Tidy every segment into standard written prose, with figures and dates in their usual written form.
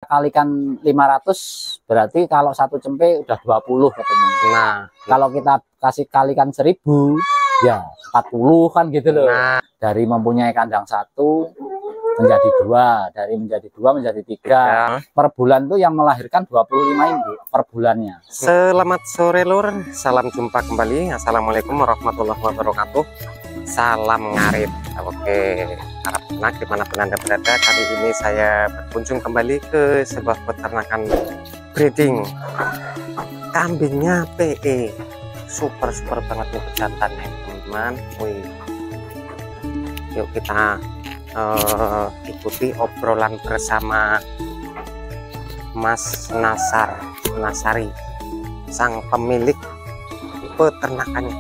kalikan 500 berarti kalau satu cempe udah 20 ketemu. Nah, kalau kita kasih kalikan 1000 ya 40 kan gitu loh. Nah, dari mempunyai kandang 1 menjadi 2, dari menjadi 2 menjadi 3. Per bulan tuh yang melahirkan 25 induk per bulannya. Selamat sore lur, salam jumpa kembali. Assalamualaikum warahmatullahi wabarakatuh. Salam ngarit. Oke, harap tenang dimanapun Anda berada. Kali ini saya berkunjung kembali ke sebuah peternakan breeding. Kambingnya PE, super banget nih pejantannya teman-teman. Wih, yuk kita ikuti obrolan bersama Mas Nasari, sang pemilik peternakannya.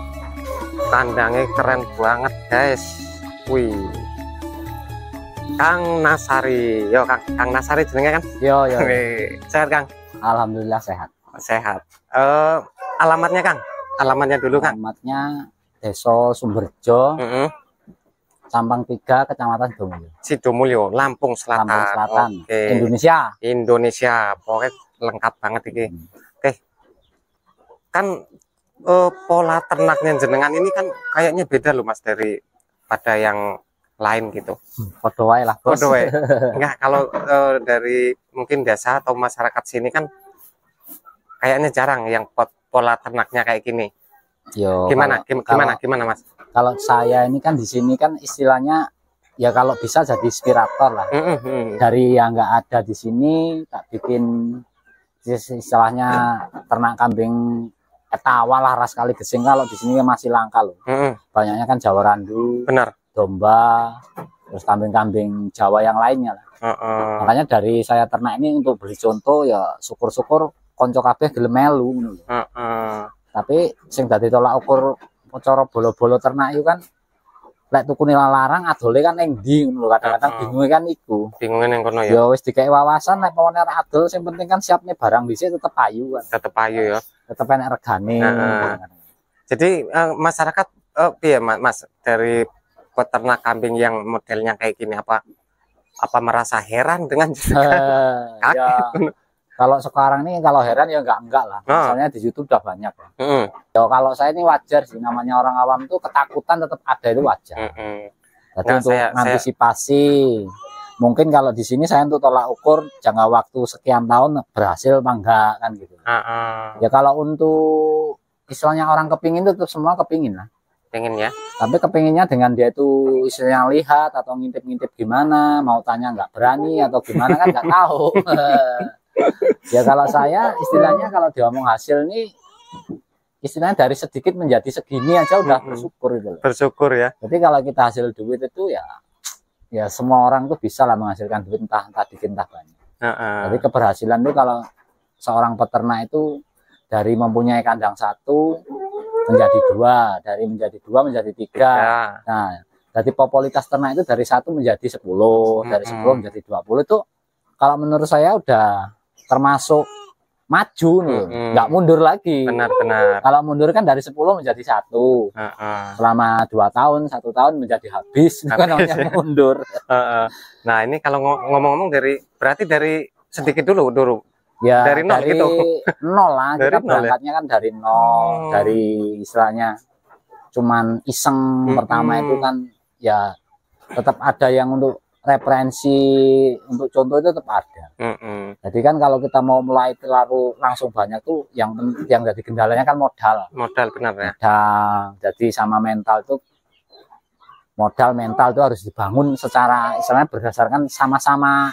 Kandangnya keren banget guys. Wih, Kang Nasari, yo Kang Nasari jenenge kan? Yo. Sehat Kang? Alhamdulillah sehat. Sehat. Alamatnya Kang? Alamatnya dulu Kang. Alamatnya Desa Sumberjo, Sampang 3, Kecamatan Sidomulyo. Sidomulyo, Lampung Selatan. Lampung Selatan. Oke. Indonesia, pokoknya lengkap banget ini. Oke. Kan pola ternaknya jenengan ini kan kayaknya beda loh Mas daripada yang lain gitu. Podo wae lah, Bos. Podo wae. Enggak, kalau dari mungkin desa atau masyarakat sini kan kayaknya jarang yang pola ternaknya kayak gini. Yo, gimana Mas? Kalau saya ini kan di sini kan istilahnya ya kalau bisa jadi inspirator lah. Dari yang nggak ada di sini tak bikin istilahnya ternak kambing etawa lah, ras kali gesing. Kalau di sini masih langka loh. Banyaknya kan Jawa Randu, benar, domba, terus kambing-kambing Jawa yang lainnya lah. Makanya dari saya ternak ini untuk beli contoh ya syukur-syukur konco kabeh gelem melu. Tapi sing dadi tolak ukur cara bolo-bolo ternak itu kan lek tukune larang adole kan ning ndi ngono lho. Kadang-kadang bingung kan iku. Bingunge ning kono ya. Ya wis dikek wawasan lek pawone ora adol sing penting kan siapnya barang dhisik tetep ayu kan. Tetep ayu ya. Tetep enak regane. Jadi masyarakat piye Mas dari peternak kambing yang modelnya kayak gini apa merasa heran dengan ya. Kalau sekarang nih kalau heran ya enggak lah. Misalnya di YouTube udah banyak ya. Ya kalau saya ini wajar sih, namanya orang awam tuh ketakutan tetap ada, itu wajar. Jadi untuk antisipasi mungkin kalau di sini saya untuk tolak ukur jangka waktu sekian tahun berhasil apa enggak kan gitu. Ya kalau untuk istilahnya orang kepingin itu tetap semua kepingin lah. Pengen ya. Tapi kepinginnya dengan dia itu istilahnya lihat atau ngintip-ngintip gimana, mau tanya nggak berani atau gimana kan nggak tahu. Ya kalau saya istilahnya kalau diomong hasil nih istilahnya dari sedikit menjadi segini aja udah bersyukur gitu loh. Bersyukur ya. Jadi kalau kita hasil duit itu ya semua orang tuh bisa lah menghasilkan duit entah dikit entah banyak. Jadi keberhasilan itu kalau seorang peternak itu dari mempunyai kandang 1 menjadi 2, dari menjadi 2 menjadi 3. Nah, jadi popularitas ternak itu dari 1 menjadi 10, dari 10 menjadi 20 itu kalau menurut saya udah termasuk maju nih, nggak mundur lagi. Benar. Kalau mundur kan dari 10 menjadi 1, selama 2 tahun, 1 tahun menjadi habis, itu kan namanya mundur. Nah ini kalau ngomong-ngomong berarti dari sedikit dulu. Ya dari nol gitu. Nol lah, kita berangkatnya kan dari nol, dari istilahnya cuman iseng pertama itu kan ya tetap ada yang untuk referensi untuk contoh itu tetap ada. Jadi kan kalau kita mau mulai langsung banyak tuh yang jadi kendalanya kan modal. Modal benar ya. Jadi sama mental tuh mental tuh harus dibangun secara istilahnya berdasarkan sama-sama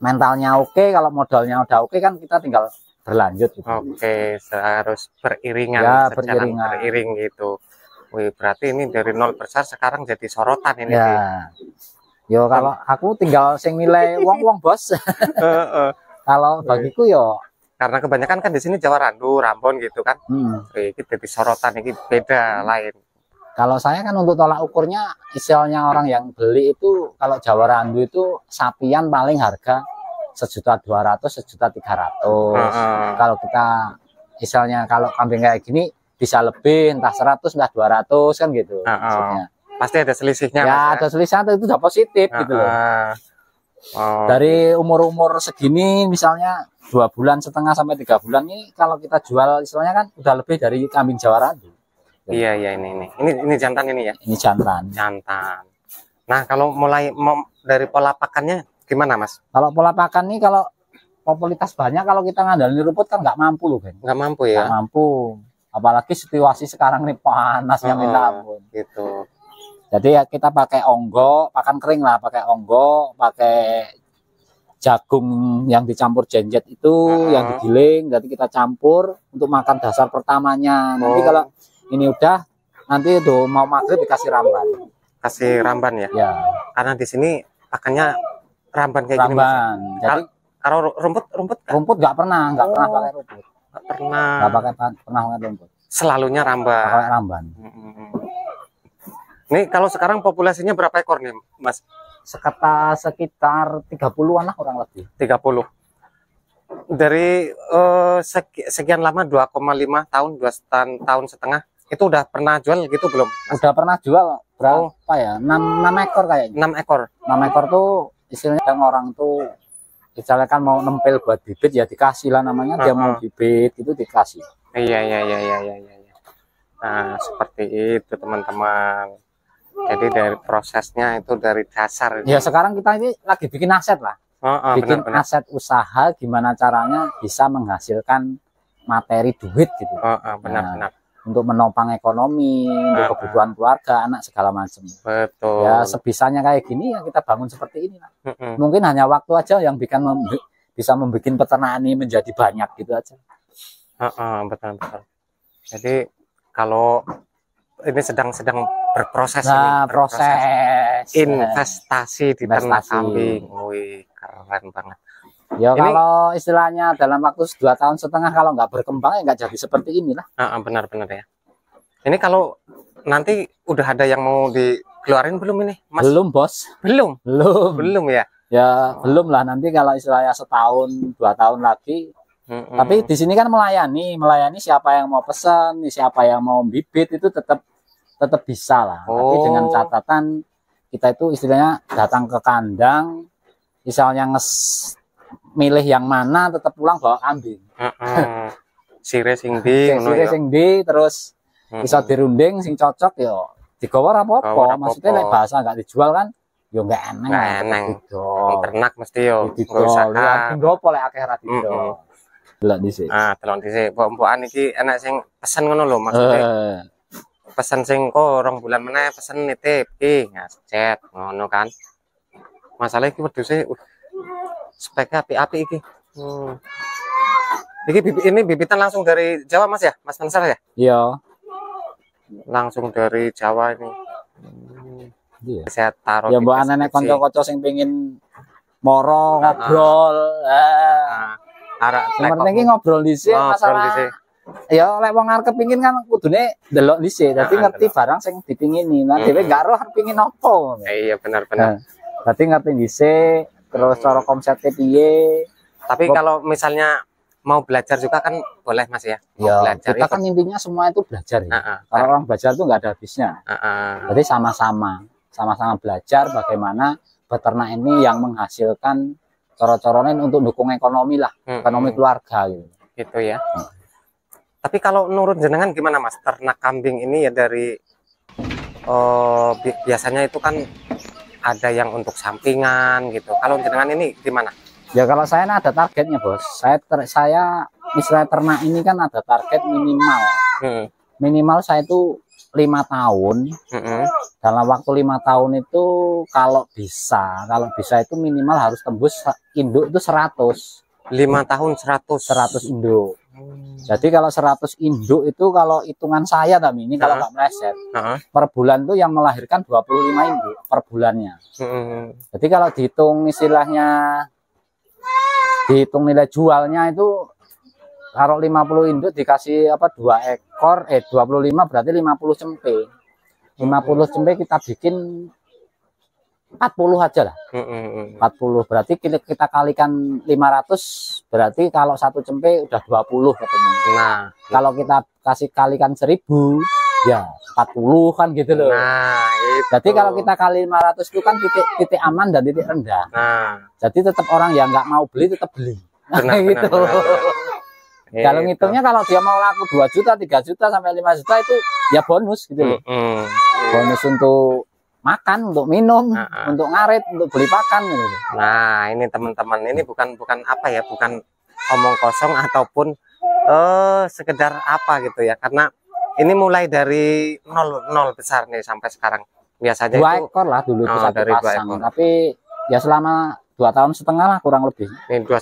mentalnya oke, kalau modalnya udah oke kan kita tinggal berlanjut gitu. Oke, harus beriringan ya, beriring gitu. Wih, berarti ini dari nol besar sekarang jadi sorotan ini. Ya. Yo kalau aku tinggal sing nilai wong Bos. Kalau bagiku yo karena kebanyakan kan di sini Jawa Randu, Rambon gitu kan. Ini jadi sorotan ini beda lain. Kalau saya kan untuk tolak ukurnya istilahnya orang yang beli itu kalau Jawa Randu itu sapian paling harga 1.200.000, 1.300.000. Kalau kita istilahnya kalau kambing kayak gini bisa lebih entah 100 entah 200 kan gitu maksudnya. Pasti ada selisihnya. Ya, ada selisihnya itu udah positif gitu loh. Oh. Dari umur-umur segini misalnya 2,5 bulan sampai 3 bulan nih kalau kita jual istilahnya kan udah lebih dari kambing Jawa Randu. Iya iya ini jantan ini ya. Ini jantan. Jantan. Nah kalau mulai dari pola pakannya gimana Mas? Kalau pola pakan nih kalau populitas banyak kalau kita ngandalin rumput kan nggak mampu loh Ben. Nggak mampu ya? Nggak mampu. Apalagi situasi sekarang nih panasnya minta ampun. Gitu. Jadi ya kita pakai onggo, pakan kering lah, pakai onggo, pakai jagung yang dicampur jenjet itu, yang digiling, jadi kita campur untuk makan dasar pertamanya. Nanti kalau ini udah, nanti tuh mau maghrib dikasih ramban. Kasih ramban ya? Ya. Karena di sini pakannya ramban kayak gini. Ramban. Jadi kalau rumput nggak pernah pakai rumput. Nggak pernah. Nggak pernah pakai rumput. Selalunya ramban. Pakai ramban. Nih kalau sekarang populasinya berapa ekor nih Mas? Sekitar 30-an lah kurang lebih. 30. Dari sekian lama 2,5 tahun, 2 tahun setengah itu udah pernah jual gitu belum? Mas? Udah pernah jual berapa ya? 6 ekor kayaknya. 6 ekor. 6 ekor tuh istilahnya orang tuh misalnya kan mau nempel buat bibit ya dikasih lah namanya, dia mau bibit itu dikasih. Iya. Nah, seperti itu teman-teman. Jadi dari prosesnya itu dari dasar. Ya sekarang kita ini lagi bikin aset lah. Bikin benar. Aset usaha gimana caranya bisa menghasilkan materi duit gitu. Benar. Untuk menopang ekonomi, untuk kebutuhan keluarga, anak segala macam. Betul. Ya sebisanya kayak gini ya kita bangun seperti ini lah. Mungkin hanya waktu aja yang bisa membuat peternakan ini menjadi banyak gitu aja. Betul. Jadi kalau ini sedang berproses, proses investasi di ternak kambing. Wih, keren banget. Ya ini, kalau istilahnya dalam waktu 2,5 tahun kalau nggak berkembang ya nggak jadi seperti inilah. Benar ya. Ini kalau nanti udah ada yang mau dikeluarin belum ini, Mas? Belum, Bos. Belum ya. Ya belum lah, nanti kalau istilahnya 1-2 tahun lagi. Tapi di sini kan melayani siapa yang mau pesan, siapa yang mau bibit itu tetap bisa lah. Tapi dengan catatan kita itu istilahnya datang ke kandang, misalnya milih yang mana, tetap pulang bawa kambing. Sire sing di, terus bisa dirunding sing cocok yo digawa apa-apa. Maksudnya lek bahasa nggak dijual kan yo nggak eneng. Ternak mesti yo usaha. Ngopo lek akeh ra didol. Delok dhisik. Delok dhisik. Mbok-mbokan iki enak sing pesen ngono lho maksudnya. Pesen sing kok 2 bulan meneh pesen nitip iki ngajet ngono kan. Masalah iki wedhuse speknya api-api iki. Ini bibitan langsung dari Jawa Mas ya? Mas Mansar ya? Iya. Langsung dari Jawa ini. Iya. Saya taruh ya mbok anak kanca-kanca sing pengin moro ngobrol. Yang penting ngobrol dhisik masalah. Ya lek wong arep kepengin kan kudune ndelok dhisik. Dadi ngerti barang sing dipingini. Nah dhewe gak roh pengin apa. Iya benar. Dadi ngerti dhisik terus cara konsepnya piye. Tapi kalau misalnya mau belajar juga kan boleh Mas ya. Belajar kita kan intinya semua itu belajar ya. Kalau orang belajar itu nggak ada habisnya. Jadi sama-sama belajar bagaimana peternak ini yang menghasilkan coro-coronin untuk dukung ekonomi lah, ekonomi keluarga gitu. Gitu ya. Tapi kalau menurut jenengan gimana Mas? Ternak kambing ini ya dari biasanya itu kan ada yang untuk sampingan gitu. Kalau jenengan ini gimana? Ya kalau saya ada targetnya Bos. Saya misalnya ternak ini kan ada target minimal. Minimal saya itu 5 tahun. Dalam waktu 5 tahun itu kalau bisa itu minimal harus tembus induk itu 100. 5 tahun 100 induk. Jadi kalau 100 induk itu kalau hitungan saya tapi ini kalau nggak meleset per bulan tuh yang melahirkan 25 induk per bulannya. Jadi kalau dihitung istilahnya dihitung nilai jualnya itu kalau 50 induk dikasih 2 ekor 25 berarti 50 cempe. 50 cempe kita bikin 40 aja lah. 40 berarti kita kalikan 500 berarti kalau 1 cempe udah 20 ketemu. Kalau kita kasih kalikan 1000 ya 40 kan gitu loh. Nah Gitu. Jadi kalau kita kali 500 itu kan titik aman dan titik rendah. Nah, Jadi tetap orang yang nggak mau beli tetap beli. benar, Gitu. Kalau Gitu. ngitungnya kalau dia mau laku 2 juta, 3 juta sampai 5 juta itu ya bonus gitu loh. Bonus untuk makan, untuk minum, untuk ngarit, untuk beli pakan gitu. Nah, ini teman-teman, ini bukan apa ya, bukan omong kosong ataupun sekedar apa gitu ya, karena ini mulai dari nol besar nih sampai sekarang. Biasanya 2 itu ekor lah dulu itu satu dari 2 pasang, ekor. tapi ya selama 2 tahun setengah lah kurang lebih. Ini 2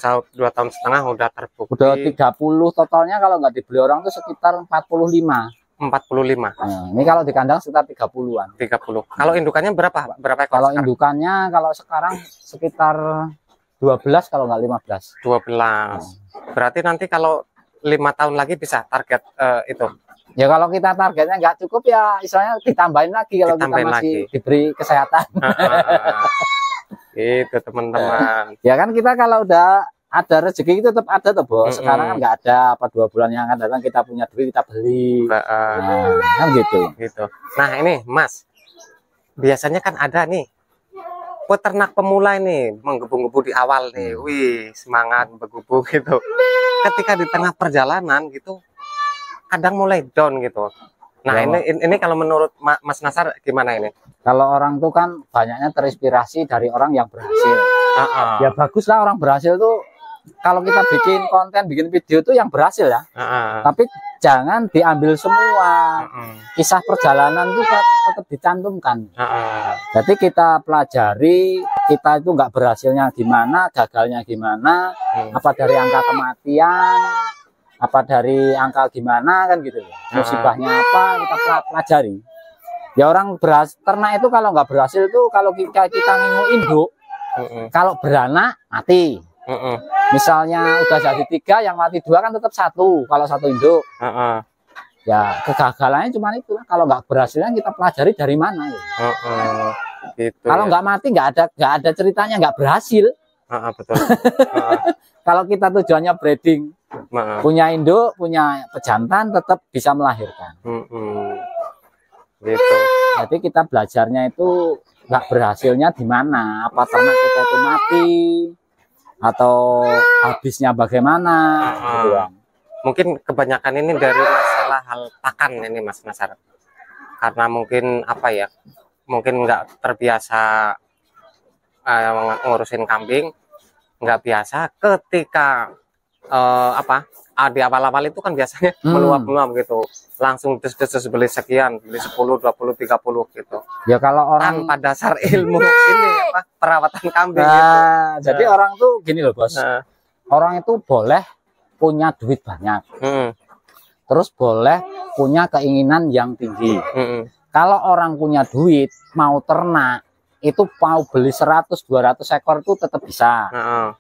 tahun setengah udah terbukti. Udah 30 totalnya, kalau nggak dibeli orang tuh sekitar 45. 45. Nah, ini kalau di kandang sekitar 30-an. 30. Kalau indukannya berapa? Berapa ekor Kalau sekarang? indukannya kalau sekarang sekitar 12 kalau nggak 15. 12. Berarti nanti kalau 5 tahun lagi bisa target itu. Ya kalau kita targetnya nggak cukup ya istilahnya ditambahin lagi kalau Ditambahin kita masih lagi. diberi kesehatan. Itu teman-teman. Ya kan kita kalau udah ada rezeki itu tetap ada tuh bos. Sekarang kan nggak ada, apa 2 bulan yang akan datang kita punya duit kita beli. Nah, kan gitu. Gitu. Nah ini Mas, biasanya kan ada nih peternak pemula ini menggebu-gebu di awal nih, wih semangat bergebu gitu. Ketika di tengah perjalanan gitu, kadang mulai down gitu. Nah ini kalau menurut Mas Nasar gimana ini? Kalau orang tuh kan banyaknya terinspirasi dari orang yang berhasil. Ya bagus lah orang berhasil tuh. Kalau kita bikin konten, bikin video tuh yang berhasil ya. Tapi jangan diambil semua. Kisah perjalanan itu tetap dicantumkan. Jadi kita pelajari, kita itu nggak berhasilnya gimana, gagalnya gimana, apa dari angka kematian, apa dari angka gimana kan gitu. Musibahnya apa, kita pelajari. Ya orang ternak itu kalau nggak berhasil tuh, kalau kita ngingu induk, kalau beranak mati. Misalnya udah jadi 3, yang mati 2 kan tetap 1 kalau 1 induk. Ya kegagalannya cuma itu. Kalau nggak berhasilnya kita pelajari dari mana gitu. Gitu, kalau nggak mati nggak ada ceritanya nggak berhasil. Betul. Kalau kita tujuannya breeding, punya induk, punya pejantan, tetap bisa melahirkan. Gitu. Jadi kita belajarnya itu nggak berhasilnya di mana, apa ternak kita itu mati atau habisnya bagaimana gitu kan. Mungkin kebanyakan ini dari masalah hal pakan ini Mas Nasar, karena mungkin apa ya, mungkin nggak terbiasa ngurusin kambing, nggak biasa ketika di awal-awal itu kan biasanya meluap-meluap gitu, langsung des-des beli sekian, beli 10, 20, 30 gitu. Ya kalau orang tanpa dasar ilmu ini perawatan kambing gitu. Jadi orang tuh gini loh bos, orang itu boleh punya duit banyak, terus boleh punya keinginan yang tinggi. Kalau orang punya duit mau ternak, itu mau beli 100-200 ekor itu tetap bisa,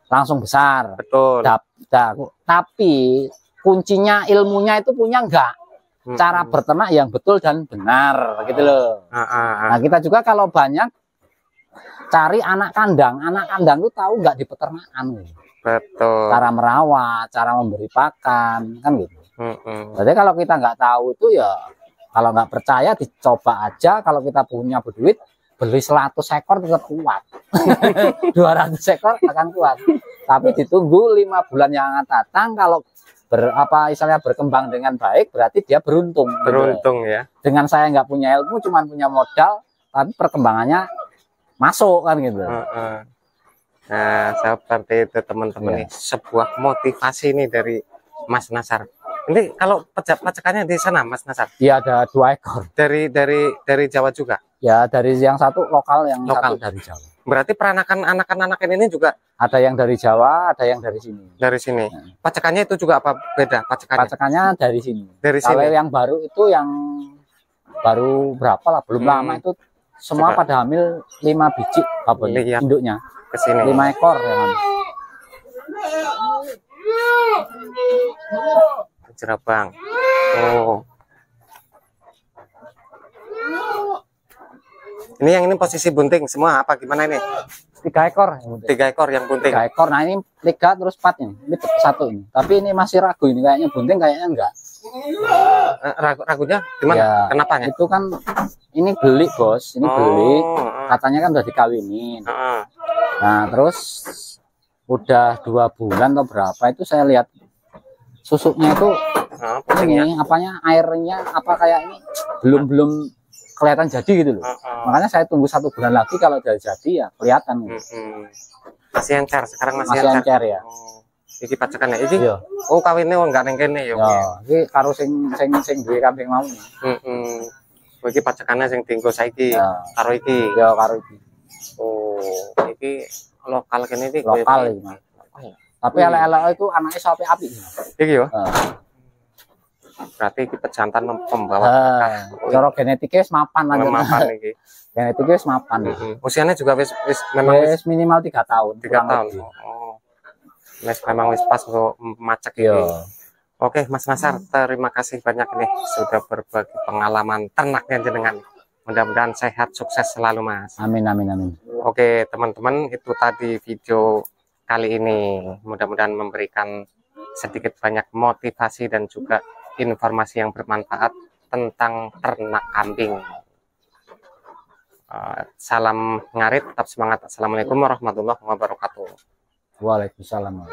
langsung besar. Betul. Tapi kuncinya ilmunya itu punya enggak, cara berternak yang betul dan benar gitu loh. Nah kita juga kalau banyak cari anak kandang itu tahu nggak di peternakan. Betul. Cara merawat, cara memberi pakan kan gitu. Jadi kalau kita nggak tahu itu ya, kalau nggak percaya dicoba aja. Kalau kita punya duit beli 100 ekor tetap kuat. 200 ekor akan kuat. Tapi ditunggu 5 bulan yang akan datang, kalau istilahnya berkembang dengan baik, berarti dia beruntung. Beruntung gitu ya. Dengan saya nggak punya ilmu, cuma punya modal, tapi perkembangannya masuk kan gitu. Nah, seperti itu teman-teman nih, sebuah motivasi nih dari Mas Nasar. Ini kalau pacakannya di sana Mas Nasar? Iya, ada 2 ekor. Dari Jawa juga? Ya, dari yang satu lokal, yang satu dari Jawa. Berarti peranakan anak-anak ini juga ada yang dari Jawa, ada yang dari sini. Dari sini. Pacakannya itu juga apa beda pacakannya? Pacakannya dari sini. Dari sini. Kalau yang baru itu yang baru berapa lah, belum lama itu semua pada hamil 5 biji induknya. Kesini. 5 ekor yang Jerabang. Oh. Ini yang ini posisi bunting semua apa gimana ini? 3 ekor. 3 ekor yang bunting. 3 ekor. Nah ini 3 terus 4 ini. Ini 1 ini. Tapi ini masih ragu ini, kayaknya bunting kayaknya enggak. Ragunya gimana? Ya, Kenapanya? itu kan ini beli bos, ini beli, Oh, katanya kan udah dikawinin. heeh. Nah terus udah 2 bulan atau berapa itu saya lihat susuknya itu Pentingnya. ini apanya airnya apa kayak ini belum kelihatan jadi gitu loh. Makanya saya tunggu 1 bulan lagi, kalau udah jadi ya kelihatan gitu. Masih encer, sekarang masih Masih encer ya. Oh, iki pacakan ya iki. Iya. Oh, kawinnya enggak neng kene ya. Ya, iki karo sing duwe kambing mau. Oh, iki pacakannya sing dienggo saiki Ya. karo iki. Ya karo iki. Oh, iki lokal kene iki. Lokal iki, Mas. Tapi elek-elek itu anaknya sampai api. Iki yo. Berarti iki pejantan pembawa Cara genetiknya wis mapan lah. mapan iki. Genetiknya wis mapan. Usianya juga wis memang Wis minimal 3 tahun. 3 tahun. Oh. Memang wis pas untuk macek iki. Oke, Mas Nasar, terima kasih banyak nih sudah berbagi pengalaman ternaknya jenengan. Mudah-mudahan sehat, sukses selalu, Mas. Amin, amin, amin. Oke, teman-teman, itu tadi video kali ini. Mudah-mudahan memberikan sedikit banyak motivasi dan juga informasi yang bermanfaat tentang ternak kambing. Salam ngarit, tetap semangat. Assalamualaikum warahmatullahi wabarakatuh. Waalaikumsalam.